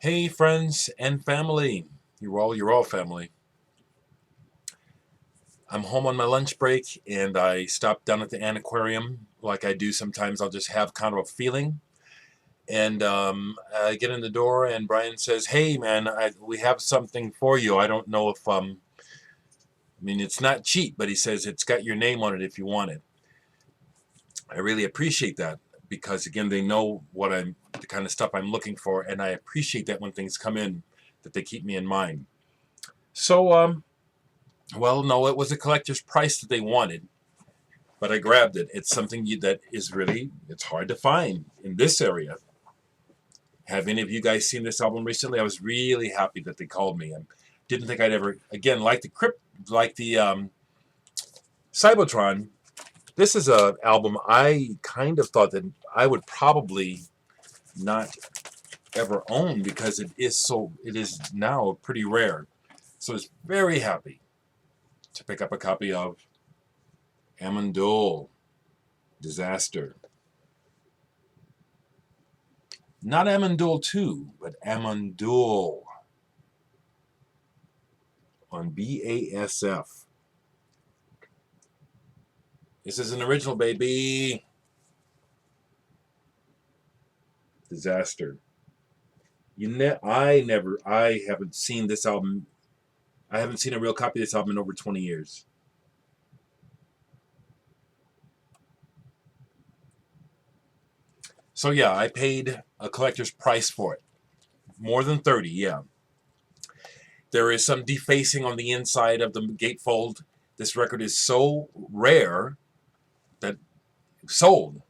Hey friends and family. You're all family. I'm home on my lunch break and I stopped down at the antiquarium like I do sometimes. I'll just have kind of a feeling. And I get in the door and Brian says, "Hey man, we have something for you. I don't know if I mean it's not cheap, but he says it's got your name on it if you want it." I really appreciate that because again they know the kind of stuff I'm looking for, and I appreciate that when things come in that they keep me in mind. So well, no, it was a collector's price that they wanted, but I grabbed it. It's something that is really, it's hard to find in this area. Have any of you guys seen this album recently? I was really happy that they called me. I didn't think I'd ever, again, like the Cybertron. This is a album I kind of thought that I would probably not ever own because it is now pretty rare. So I was very happy to pick up a copy of Amon Duul, Disaster. Not Amon Duul 2, but Amon Duul on BASF. This is an original, baby. Disaster. I haven't seen this album. I haven't seen a real copy of this album in over 20 years. So yeah, I paid a collector's price for it. More than 30, yeah. There is some defacing on the inside of the gatefold. This record is so rare that sold.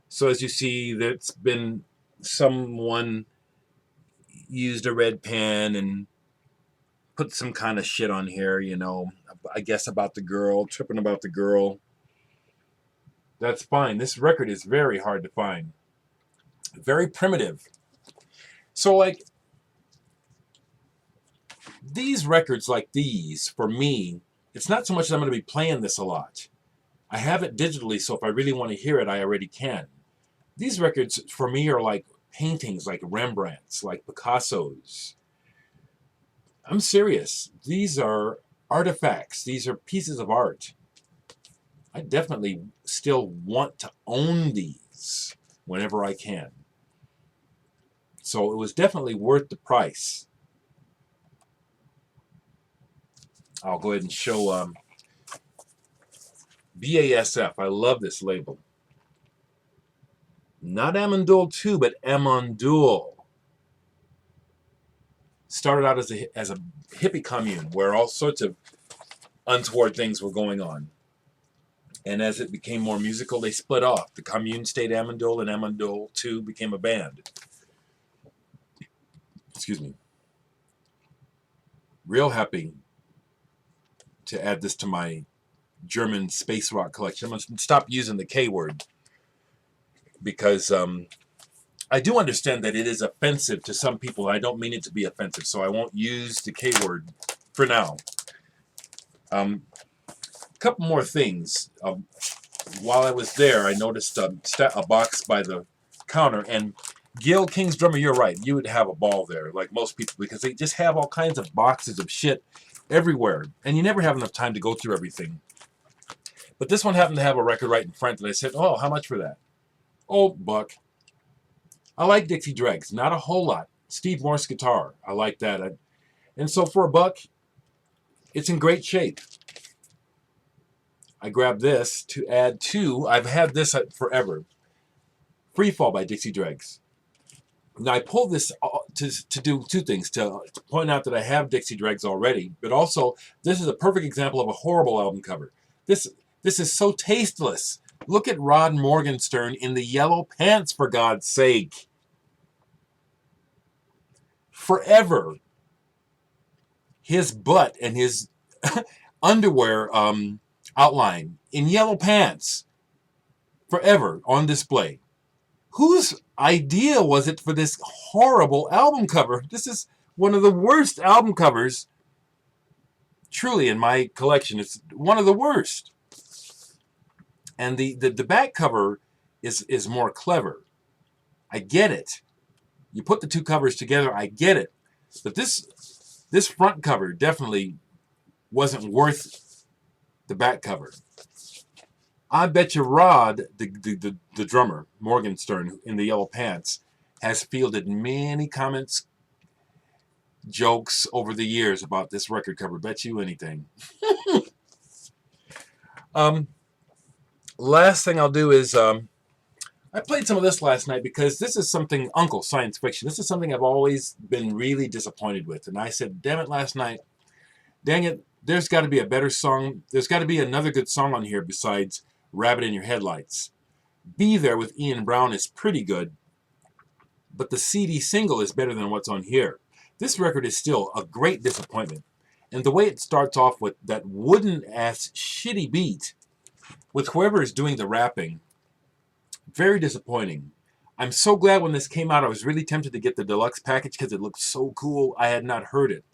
So as you see, that's been someone used a red pen and put some kind of shit on here, I guess about the girl, tripping about the girl. That's fine. This record is very hard to find. Very primitive. So like these records like these, for me, it's not so much that I'm going to be playing this a lot. I have it digitally, so if I really want to hear it, I already can. These records, for me, are like paintings, like Rembrandt's, like Picasso's. I'm serious. These are artifacts. These are pieces of art. I definitely still want to own these whenever I can. So it was definitely worth the price. I'll go ahead and show BASF. I love this label. Not Amon Duul 2, but Amon Duul. Started out as a hippie commune where all sorts of untoward things were going on. And as it became more musical, they split off. The commune stayed Amon Duul, and Amon Duul 2 became a band. Excuse me. Real happy to add this to my German space rock collection. I'm going to stop using the K word because I do understand that it is offensive to some people. I don't mean it to be offensive, so I won't use the K word for now. A couple more things. While I was there, I noticed a box by the counter, and Gil King's drummer, you're right, you would have a ball there, like most people, because they just have all kinds of boxes of shit everywhere, and you never have enough time to go through everything. But this one happened to have a record right in front, and I said, "Oh, how much for that?" "Oh, buck." I like Dixie Dregs, not a whole lot. Steve Morse guitar, I like that. And so for a buck, it's in great shape. I grabbed this to add to, I've had this forever, Free Fall by Dixie Dregs. Now I pulled this to do two things, to point out that I have Dixie Dregs already, but also this is a perfect example of a horrible album cover. This is so tasteless. Look at Rod Morgenstern in the yellow pants, for God's sake. Forever, his butt and his underwear outline in yellow pants, forever on display. Whose idea was it for this horrible album cover? This is one of the worst album covers, truly, in my collection. It's one of the worst. And the back cover is more clever. I get it. You put the two covers together, I get it. But this front cover definitely wasn't worth the back cover. I bet you Rod, the drummer, Morgenstern, in the yellow pants, has fielded many comments, jokes over the years about this record cover. Bet you anything. Last thing I'll do is I played some of this last night because this is something, Uncle Science Fiction. This is something I've always been really disappointed with. And I said, damn it, last night. Dang it, there's got to be a better song. There's got to be another good song on here besides Rabbit in Your Headlights. Be There with Ian Brown is pretty good, but the CD single is better than what's on here. This record is still a great disappointment. And the way it starts off with that wooden-ass shitty beat with whoever is doing the rapping, very disappointing. I'm so glad when this came out, I was really tempted to get the deluxe package because it looked so cool. I had not heard it.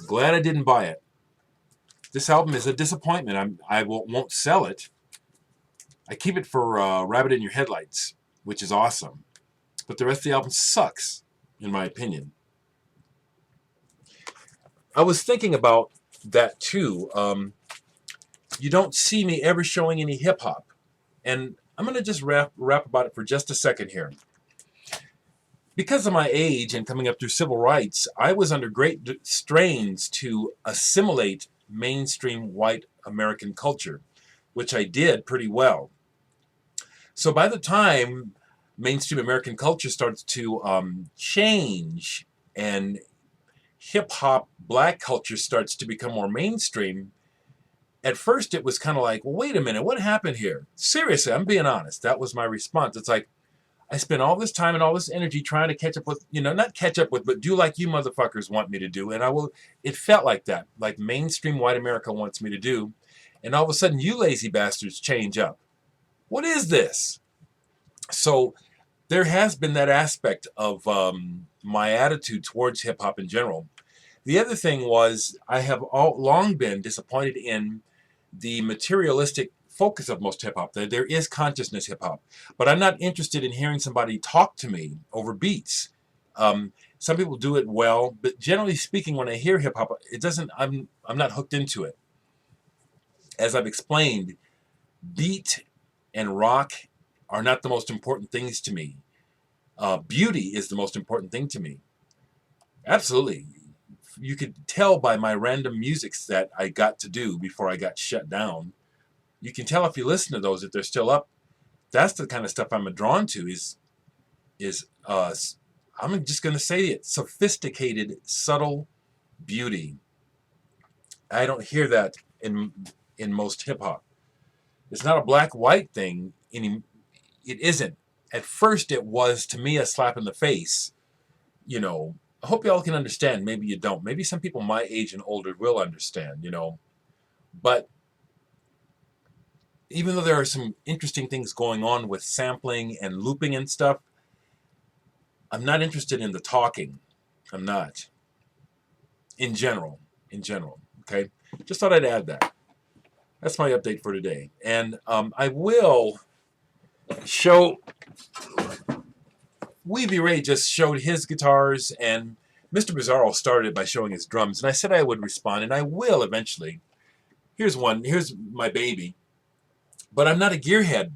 Glad I didn't buy it. This album is a disappointment. I won't sell it. I keep it for Rabbit in Your Headlights, which is awesome. But the rest of the album sucks, in my opinion. I was thinking about that too. You don't see me ever showing any hip-hop. And I'm going to just rap about it for just a second here. Because of my age and coming up through civil rights, I was under great strains to assimilate mainstream white American culture, which I did pretty well. So by the time mainstream American culture starts to change and hip-hop black culture starts to become more mainstream, at first it was kind of like, well, wait a minute, what happened here? Seriously, I'm being honest. That was my response. It's like, I spent all this time and all this energy trying to catch up with, not catch up with, but do like you motherfuckers want me to do. And it felt like that, like mainstream white America wants me to do. And all of a sudden, you lazy bastards change up. What is this? So there has been that aspect of my attitude towards hip hop in general. The other thing was I have long been disappointed in the materialistic focus of most hip-hop. There is consciousness hip-hop, but I'm not interested in hearing somebody talk to me over beats. Some people do it well, but generally speaking, when I hear hip-hop, it doesn't. I'm not hooked into it. As I've explained, beat and rock are not the most important things to me. Beauty is the most important thing to me. Absolutely. You could tell by my random musics that I got to do before I got shut down. You can tell if you listen to those, if they're still up. That's the kind of stuff I'm drawn to I'm just going to say it, sophisticated, subtle beauty. I don't hear that in most hip-hop. It's not a black-white thing. It isn't. At first, it was, to me, a slap in the face. I hope y'all can understand. Maybe you don't. Maybe some people my age and older will understand, But even though there are some interesting things going on with sampling and looping and stuff, I'm not interested in the talking. I'm not. In general. Okay? Just thought I'd add that. That's my update for today. And I will show... Weeby Ray just showed his guitars, and Mr. Bizarro started by showing his drums. And I said I would respond, and I will eventually. Here's one. Here's my baby. But I'm not a gearhead.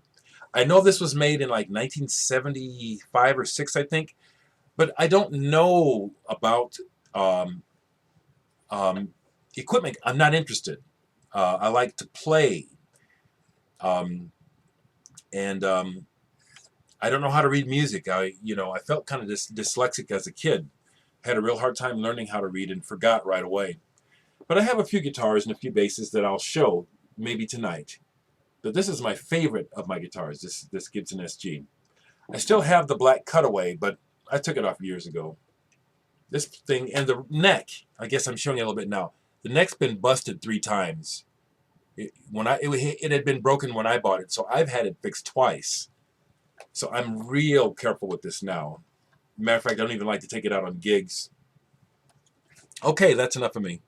I know this was made in like 1975 or 6, I think. But I don't know about equipment. I'm not interested. I like to play. I don't know how to read music. I felt kind of dyslexic as a kid. Had a real hard time learning how to read and forgot right away. But I have a few guitars and a few basses that I'll show maybe tonight. But this is my favorite of my guitars, this Gibson SG. I still have the black cutaway, but I took it off years ago. This thing, and the neck, I guess I'm showing you a little bit now. The neck's been busted 3 times. It had been broken when I bought it, so I've had it fixed twice. So I'm real careful with this now. Matter of fact, I don't even like to take it out on gigs. Okay, that's enough of me.